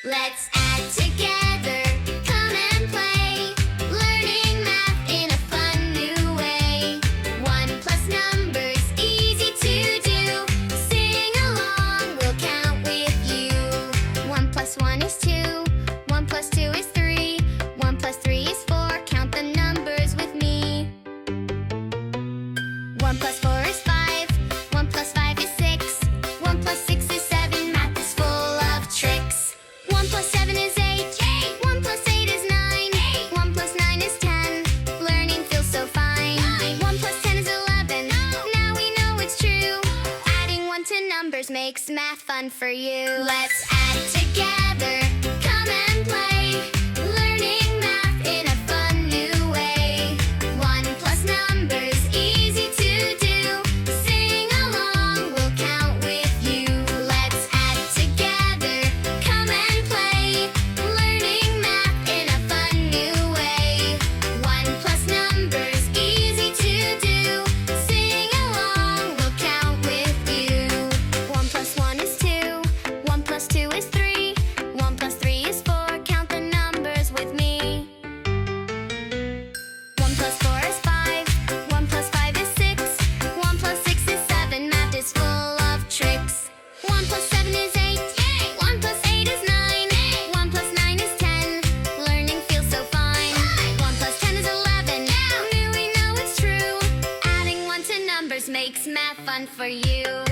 Let's add together, come and play, learning math in a fun new way. 1 plus numbers, easy to do. Sing along, we'll count with you. 1 plus 1 is 2, 1 plus 2 is 3, 1 plus 3 is 4, count the numbers with me. 1 plus 4 is 5, 1 plus 5 is 6, 1 plus 6 is 7, math is full of tricks. 1 plus 7 is 8, 1 plus 8 is 9, 1 plus 9 is 10, learning feels so fine. 1 plus 10 is 11, now we know it's true. Adding 1 to numbers makes math fun for you. Let's add together, come and play, learning math in a fun new way. 1 plus numbers, easy to do. Sing along, we'll count with you. Let's add together, come and play, learning math in a fun new way. 1 plus numbers, easy to do. Sing along, we'll count with you. 1 plus 1 is 2, 1 plus 2 is 3, 1 plus 3 is 4, count the numbers with me. 1 plus 4 is 5, 1 plus 5 is 6, 1 plus 6 is 7, math is full of tricks. 1 plus 7 is 8, 1 plus 8 is 9, 1 plus 9 is 10, learning feels so fine. 1 plus 10 is 11, now we know it's true. Adding 1 to numbers makes math fun for you.